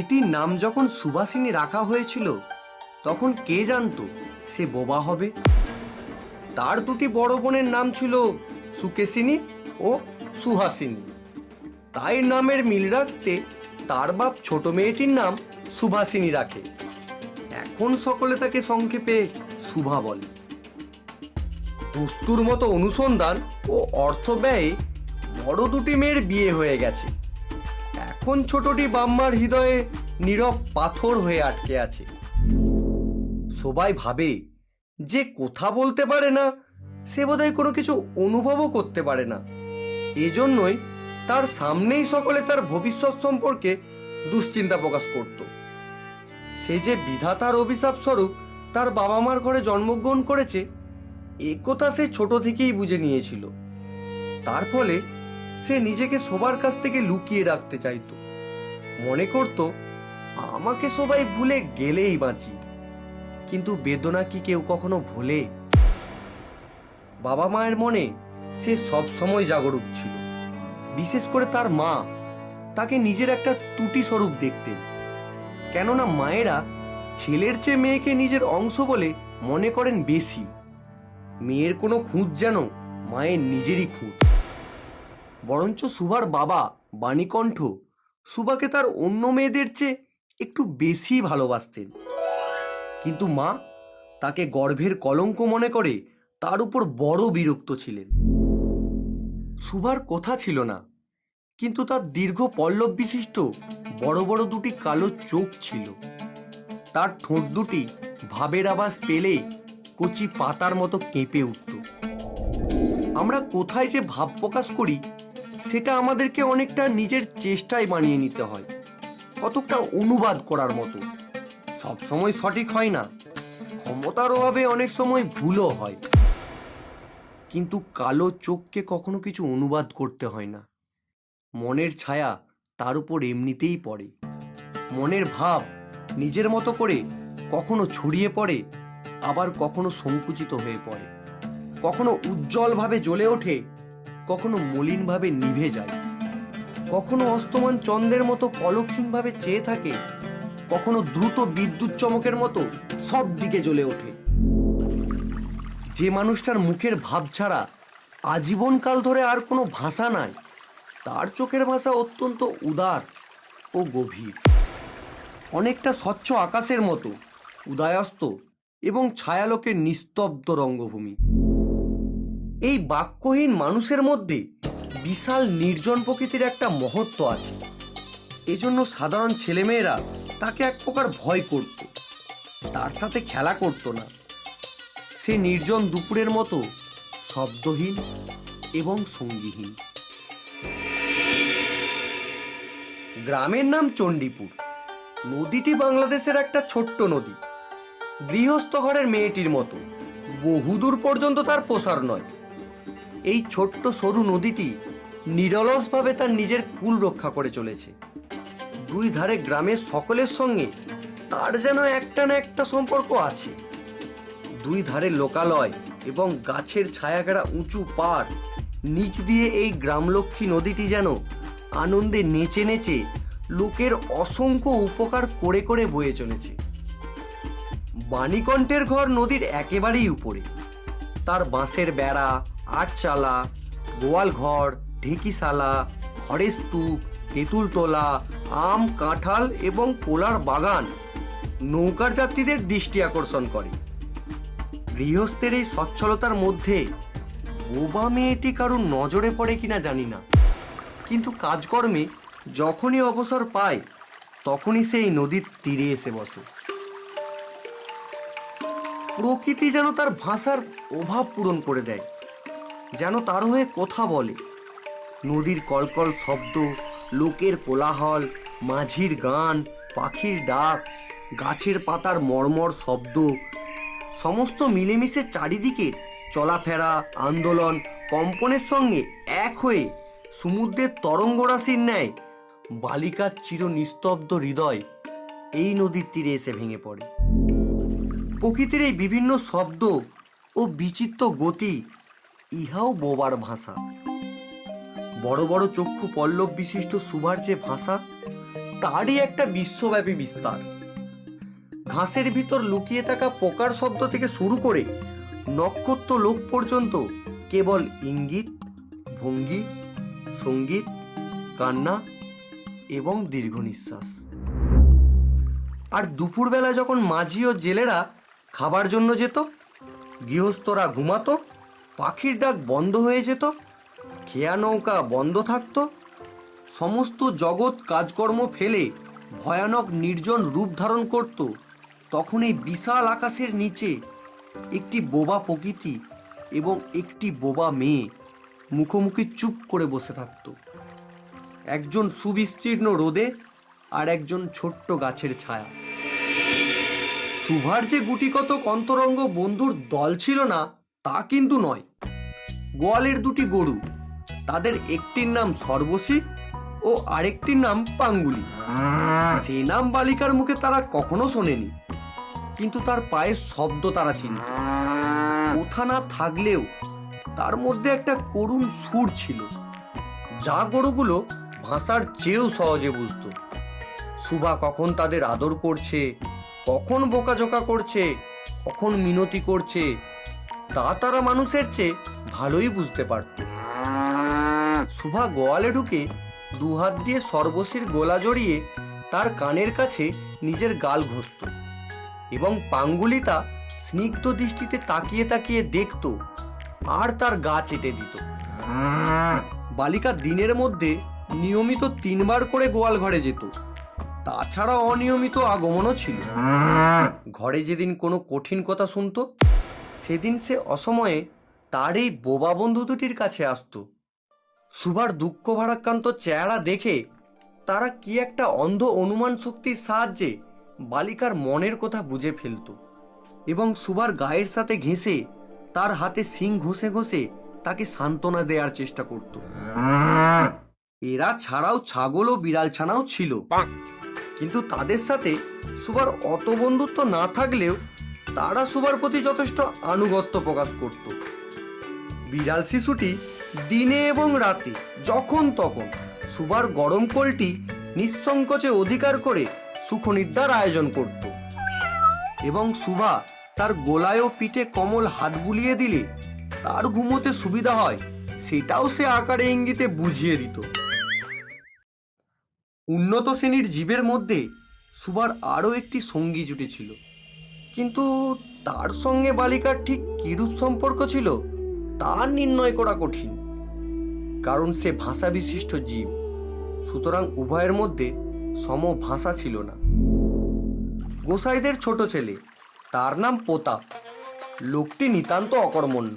মেয়েটির নাম যখন সুভাষিনী রাখা হয়েছিল তখন কে জানতো সে বোবা হবে। তার দুটি বড় বোনের নাম ছিল সুকেশিনী ও সুহাসিনী। তাই নামের মিল রাখতে তার বাপ ছোট মেয়েটির নাম সুভাষিনী রাখে। এখন সকলে তাকে সংক্ষেপে সুভা বলে। দস্তুর মতো অনুসন্ধান ও অর্থ ব্যয়ে বড় দুটি মেয়ের বিয়ে হয়ে গেছে। এখন ছোটটি বাম্মার হৃদয়ে নীরব পাথর হয়ে আটকে আছে। সবাই ভাবে যে কথা বলতে পারে না সে বোধহয় কোনো কিছু অনুভবও করতে পারে না। এজন্যই তার সামনেই সকলে তার ভবিষ্যৎ সম্পর্কে দুশ্চিন্তা প্রকাশ করত। সে যে বিধাতার অভিশাপ স্বরূপ তার বাবা মার ঘরে জন্মগ্রহণ করেছে এ কথা সে ছোট থেকেই বুঝে নিয়েছিল। তার ফলে সে নিজেকে সবার কাছ থেকে লুকিয়ে রাখতে চাইতো। মনে করত আমাকে সবাই ভুলে গেলেই বাঁচি। কিন্তু বেদনা কি কেউ কখনো ভোলে? বাবা মায়ের মনে সে সব সময় জাগরুক ছিল। বিশেষ করে তার মা তাকে নিজের একটা ত্রুটি স্বরূপ দেখতেন। কেননা মায়েরা ছেলের চেয়ে মেয়েকে নিজের অংশ বলে মনে করেন বেশি। মেয়ের কোনো খুঁত যেন মায়ের নিজেরই খুঁত। বরঞ্চ সুভার বাবা বাণীকণ্ঠ সুভাকে তার অন্য মেয়েদের চেয়ে একটু বেশি ভালোবাসতেন। কিন্তু মা তাকে গর্ভের কলঙ্ক মনে করে তার উপর বড় বিরক্ত ছিলেন। সুভার কথা ছিল না, কিন্তু তার দীর্ঘ পল্লব বিশিষ্ট বড় বড় দুটি কালো চোখ ছিল। তার ঠোঁট দুটি ভাবের আভাস পেলে কচি পাতার মতো কেঁপে উঠত। আমরা কোথায় যে ভাব প্রকাশ করি সেটা আমাদেরকে অনেকটা নিজের চেষ্টায় বানিয়ে নিতে হয়, কতকটা অনুবাদ করার মতো। সব সময় সঠিক হয় না, ক্ষমতার অভাবে অনেক সময় ভুলও হয়। কিন্তু কালো চোখকে কখনো কিছু অনুবাদ করতে হয় না। মনের ছায়া তার উপর এমনিতেই পড়ে। মনের ভাব নিজের মতো করে কখনো ছড়িয়ে পড়ে, আবার কখনো সংকুচিত হয়ে পড়ে। কখনো উজ্জ্বলভাবে জ্বলে ওঠে, কখনো মলিনভাবে নিভে যায়। কখনো অস্তমান চন্দ্রের মতো পলকহীনভাবে চেয়ে থাকে, কখনো দ্রুত বিদ্যুৎ চমকের মতো সব দিকে জ্বলে ওঠে। যে মানুষটার মুখের ভাব ছাড়া আজীবনকাল ধরে আর কোনো ভাষা নাই, তার চোখের ভাষা অত্যন্ত উদার ও গভীর, অনেকটা স্বচ্ছ আকাশের মতো উদয়াস্ত এবং ছায়ালোকের নিস্তব্ধ রঙ্গভূমি। এই বাক্যহীন মানুষের মধ্যে বিশাল নির্জন প্রকৃতির একটা মহত্ব আছে। এজন্য সাধারণ ছেলেমেয়েরা তাকে এক প্রকার ভয় করত, তার সাথে খেলা করত না। সে নির্জন দুপুরের মতো শব্দহীন এবং সঙ্গীহীন। গ্রামের নাম চণ্ডীপুর। নদীটি বাংলাদেশের একটা ছোট্ট নদী, গৃহস্থ ঘরের মেয়েটির মতো। বহুদূর পর্যন্ত তার প্রসার নয়। এই ছোট্ট সরু নদীটি নিরলসভাবে তার নিজের কুল রক্ষা করে চলেছে। দুই ধারে গ্রামের সকলের সঙ্গে তার যেন একটা না একটা সম্পর্ক আছে। দুই ধারে লোকালয় এবং গাছের ছায়াঘেরা উঁচু পাড়, নিচ দিয়ে এই গ্রামলক্ষ্মী নদীটি যেন আনন্দে নেচে নেচে লোকের অসংখ্য উপকার করে করে বয়ে চলেছে। বাণীকণ্ঠের ঘর নদীর একেবারেই উপরে। তার বাঁশের বেড়া, আটচালা, গোয়াল ঘর, ঢেকিশালা, খড়ের স্তূপ, তেঁতুল তোলা, আম, কাঁঠাল এবং কোলার বাগান নৌকার যাত্রীদের দৃষ্টি আকর্ষণ করে। গৃহস্থের এই সচ্ছলতার মধ্যে বোবা মেয়েটি কারুর নজরে পড়ে কিনা জানি না, কিন্তু কাজকর্মে যখনই অবসর পায় তখনই সে এই নদীর তীরে এসে বসে। প্রকৃতি যেন তার ভাষার অভাব পূরণ করে দেয়, যেন তার হয়ে কথা বলে। নদীর কলকল শব্দ, লোকের কোলাহল, মাঝির গান, পাখির ডাক, গাছের পাতার মর্মর শব্দ সমস্ত মিলেমিশে চারিদিকের চলাফেরা, আন্দোলন, কম্পনের সঙ্গে এক হয়ে সমুদ্রের তরঙ্গরাশির ন্যায় বালিকার চির নিস্তব্ধ হৃদয় এই নদীর তীরে এসে ভেঙে পড়ে। প্রকৃতির এই বিভিন্ন শব্দ ও বিচিত্র গতি ইহাও বোবার ভাষা। বড় বড় চক্ষু পল্লব বিশিষ্ট সুভার যে ভাষা, তারই একটা বিশ্বব্যাপী বিস্তার। ঘাসের ভিতর লুকিয়ে থাকা পোকার শব্দ থেকে শুরু করে নক্ষত্র লোক পর্যন্ত কেবল ইঙ্গিত, ভঙ্গি, সঙ্গীত, কান্না এবং দীর্ঘ নিঃশ্বাস। আর দুপুরবেলা যখন মাঝি ও জেলেরা খাবার জন্য যেত, গৃহস্থরা ঘুমাতো, পাখির ডাক বন্ধ হয়ে যেত, খেয়া নৌকা বন্ধ থাকতো, সমস্ত জগৎ কাজকর্ম ফেলে ভয়ানক নির্জন রূপ ধারণ করত, তখন এই বিশাল আকাশের নিচে একটি বোবা প্রকৃতি এবং একটি বোবা মেয়ে মুখোমুখি চুপ করে বসে থাকত। একজন সুবিস্তীর্ণ রোদে আর একজন ছোট্ট গাছের ছায়া। সুভার যে গুটিকত অন্তরঙ্গ বন্ধুর দল ছিল না তা কিন্তু নয়। গোয়ালের দুটি গরু, তাদের একটির নাম সর্বশী ও আরেকটির নাম পাঙ্গুলি। সে নাম বালিকার মুখে তারা কখনো শোনেনি, কিন্তু তার পায়ের শব্দ তারা চিনত। কোথা না থাকলেও তার মধ্যে একটা করুণ সুর ছিল, যা গরুগুলো ভাষার চেয়েও সহজে বুঝত। সুভা কখন তাদের আদর করছে, কখন বোকাঝোকা করছে, কখন মিনতি করছে, তা তারা মানুষের চেয়ে ভালোই বুঝতে পারত। সুভা গোয়ালে ঢুকে দুহাত দিয়ে সর্বশীর গোলা জড়িয়ে তার কানের কাছে নিজের গাল ঘষত এবং পাঙ্গুলিতা স্নিগ্ধ দৃষ্টিতে তাকিয়ে তাকিয়ে দেখত আর তার গা চেটে দিত। বালিকা দিনের মধ্যে নিয়মিত 3 বার করে গোয়াল ঘরে যেত, তাছাড়া অনিয়মিত আগমনও ছিল। ঘরে যেদিন কোনো কঠিন কথা শুনত, সেদিন সে অসময়ে তার এই বোবা বন্ধু দুটির কাছে আসত। সুভার দুঃখ ভারাক্রান্ত চেহারা দেখে তারা কি একটা অন্ধ অনুমান শক্তির সাহায্যে বালিকার মনের কথা বুঝে ফেলত এবং সুভার গায়ের সাথে ঘেঁষে তার হাতে শিং ঘষে ঘষে তাকে সান্ত্বনা দেওয়ার চেষ্টা করত। এরা ছাড়াও ছাগল ও বিড়াল ছানাও ছিল, কিন্তু তাদের সাথে সুভার অত বন্ধুত্ব না থাকলেও তারা সুভার প্রতি যথেষ্ট আনুগত্য প্রকাশ করত। বিড়াল শিশুটি দিনে এবং রাতে যখন তখন সুভার গরম কোলটি নিঃসংকোচে অধিকার করে সুখনিদ্রার আয়োজন করত এবং সুভা তার গোলায় ও পিঠে কোমল হাত বুলিয়ে দিলে তার ঘুমোতে সুবিধা হয় সেটাও সে আকারে ইঙ্গিতে বুঝিয়ে দিত। উন্নত শ্রেণীর জীবের মধ্যে সুভার আরও একটি সঙ্গী জুটি ছিল, কিন্তু তার সঙ্গে বালিকার ঠিক কিরূপ সম্পর্ক ছিল তা নির্ণয় করা কঠিন, কারণ সে ভাষা বিশিষ্ট জীব, সুতরাং উভয়ের মধ্যে সম ভাষা ছিল না। গোসাইদের ছোট ছেলে, তার নাম প্রতাপ। লোকটি নিতান্ত অকর্মণ্য।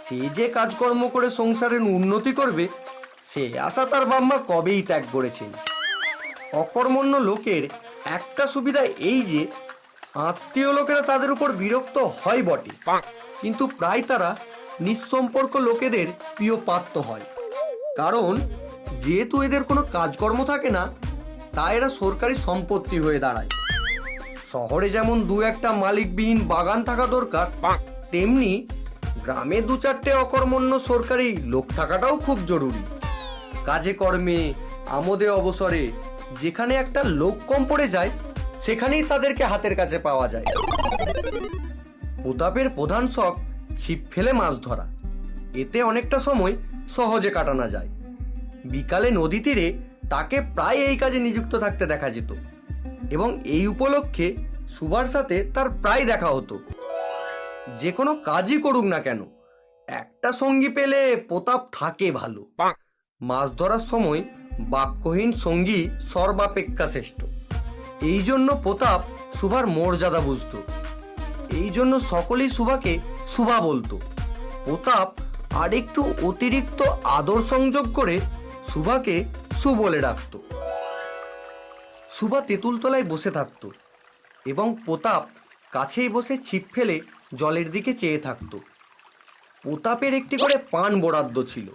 সে যে কাজকর্ম করে সংসারের উন্নতি করবে সে আশা তার বাম্মা কবেই ত্যাগ করেছেন। অকর্মণ্য লোকের একটা সুবিধা এই যে আত্মীয় লোকেরা তাদের উপর বিরক্ত হয় বটে, কিন্তু প্রায় তারা নিঃসম্পর্ক লোকেদের প্রিয় পাত্র হয়, কারণ যেহেতু এদের কোনো কাজকর্ম থাকে না তা এরা সরকারি সম্পত্তি হয়ে দাঁড়ায়। শহরে যেমন 2-1টা মালিকবিহীন বাগান থাকা দরকার, তেমনি গ্রামে 2-4টে অকর্মণ্য সরকারি লোক থাকাটাও খুব জরুরি। কাজে কর্মে, আমোদে অবসরে যেখানে একটা লোক কম পড়ে যায় সেখানেই তাদেরকে হাতের কাছে পাওয়া যায়। প্রতাপের প্রধান শখ ছিপ ফেলে মাছ ধরা, এতে অনেকটা সময় সহজে কাটানো যায়। বিকালে নদী তীরে তাকে প্রায় এই কাজে নিযুক্ত থাকতে দেখা যেত এবং এই উপলক্ষে সুভার সাথে তার প্রায় দেখা হতো। যে কোনো কাজই করুক না কেন, একটা সঙ্গী পেলে প্রতাপ থাকে ভালো। মাছ ধরার সময় বাক্যহীন সঙ্গী সর্বাপেক্ষা শ্রেষ্ঠ। এই জন্য প্রতাপ সুভার মর্যাদা বুঝত, এই জন্য সকলেই সুভাকে সুভা বলতো। প্রতাপ আরেকটু অতিরিক্ত আদর সংযোগ করে সুভাকে সু বলে ডাকত। সুভা তেঁতুল তলায় বসে থাকত এবং প্রতাপ কাছেই বসে ছিপ ফেলে জলের দিকে চেয়ে থাকত। প্রতাপের একটি করে পান বরাদ্দ ছিল,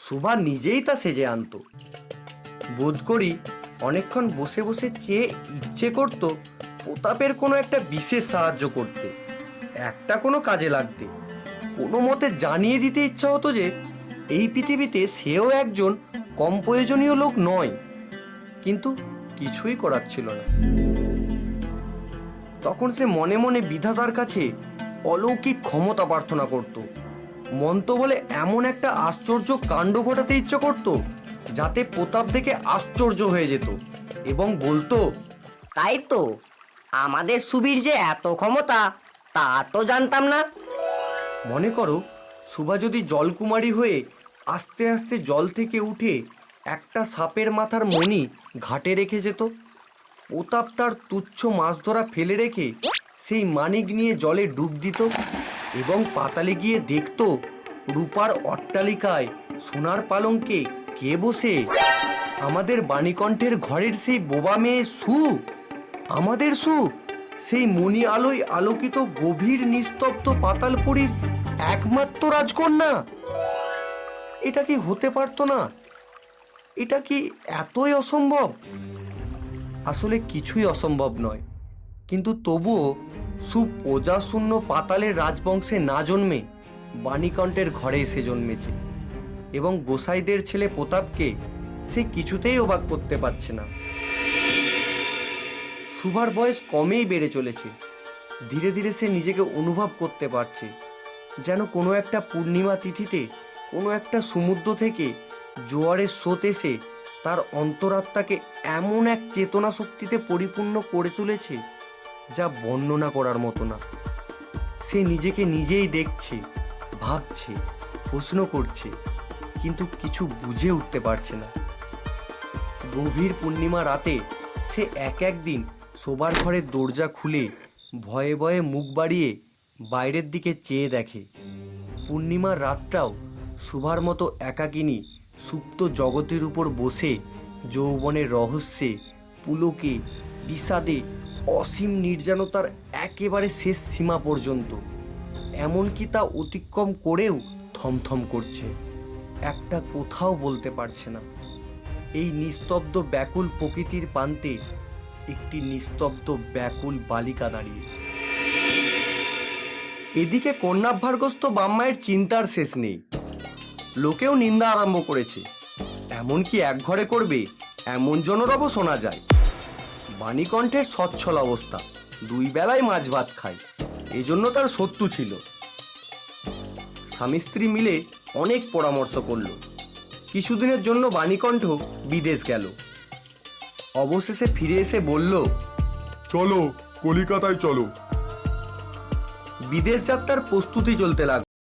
সুভা নিজেই তা সেজে আনত। বোধ করি অনেকক্ষণ বসে বসে চেয়ে ইচ্ছে করত প্রতাপের কোনো একটা বিশেষ সাহায্য করতে, একটা কোনো কাজে লাগতে, কোনো মতে জানিয়ে দিতে ইচ্ছা হতো যে এই পৃথিবীতে সেও একজন কম প্রয়োজনীয় লোক নয়। কিন্তু কিছুই করার ছিল না। তখন সে মনে মনে বিধাতার কাছে অলৌকিক ক্ষমতা প্রার্থনা করত। মন্ত্র বলে এমন একটা আশ্চর্য কাণ্ড ঘটাতে ইচ্ছে করত যাতে প্রতাপ দেখে আশ্চর্য হয়ে যেত এবং বলতো, তাই তো, আমাদের সুবীর যে এত ক্ষমতা তা তো জানতাম না। মনে করো সুভা যদি জলকুমারী হয়ে আস্তে আস্তে জল থেকে উঠে একটা সাপের মাথার মণি ঘাটে রেখে যেত। প্রতাপ তার তুচ্ছ মাছ ধরা ফেলে রেখে সেই মানিক নিয়ে জলে ডুব দিত এবং পাতালে গিয়ে দেখত রূপার অট্টালিকায় সোনার পালঙ্কে কে বসে? আমাদের বাণীকণ্ঠের ঘরের সেই বোবা মেয়ে সু, আমাদের সু, সেই মণি আলোয় আলোকিত গভীর নিস্তব্ধ পাতালপুরীর একমাত্র রাজকন্যা। এটা কি হতে পারতো না? এটা কি এতই অসম্ভব? আসলে কিছুই অসম্ভব নয়, কিন্তু তবুও সুপ্রজাশূন্য পাতালের রাজবংশে না জন্মে বাণীকণ্ঠের ঘরে এসে জন্মেছে এবং গোসাইদের ছেলে প্রতাপকে সে কিছুতেই অবাক করতে পারছে না। সুভার বয়স কমেই বেড়ে চলেছে। ধীরে ধীরে সে নিজেকে অনুভব করতে পারছে যেন কোনো একটা পূর্ণিমা তিথিতে কোনো একটা সমুদ্র থেকে জোয়ারের স্রোত এসে তার অন্তরাত্মাকে এমন এক চেতনা শক্তিতে পরিপূর্ণ করে তুলেছে যা বর্ণনা করার মতো না। সে নিজেকে নিজেই দেখছে, ভাবছে, প্রশ্ন করছে, কিন্তু কিছু বুঝে উঠতে পারছে না। গভীর পূর্ণিমা রাতে সে একদিন শোবার ঘরের দরজা খুলে ভয়ে ভয়ে মুখ বাড়িয়ে বাইরের দিকে চেয়ে দেখে পূর্ণিমার রাতটাও সুভার মতো একাকিনী সুপ্ত জগতের উপর বসে যৌবনের রহস্যে, পুলকে, বিষাদে, অসীম নির্জনতার একেবারে শেষ সীমা পর্যন্ত, এমনকি তা অতিক্রম করেও থমথম করছে, একটা কোথাও বলতে পারছে না। এই নিস্তব্ধ ব্যাকুল প্রকৃতির প্রান্তে একটি নিস্তব্ধ ব্যাকুল বালিকা দাঁড়িয়ে। এদিকে কন্যাভারগ্রস্ত বাম্মায়ের চিন্তার শেষ নেই। লোকেও নিন্দা আরম্ভ করেছে। এমনকি এক ঘরে করবে এমন জনরবও শোনা যায়। বাণীকণ্ঠের সচ্ছল অবস্থা, 2 বেলায় মাছ ভাত খায়, এজন্য তার শত্রু ছিল। স্বামী স্ত্রী মিলে অনেক পরামর্শ করল। কিছুদিনের জন্য বাণীকণ্ঠ বিদেশ গেল। অবশেষে ফিরে এসে বলল, চলো কলিকাতায় চলো। বিদেশ যাত্রার প্রস্তুতি চলতে লাগলো।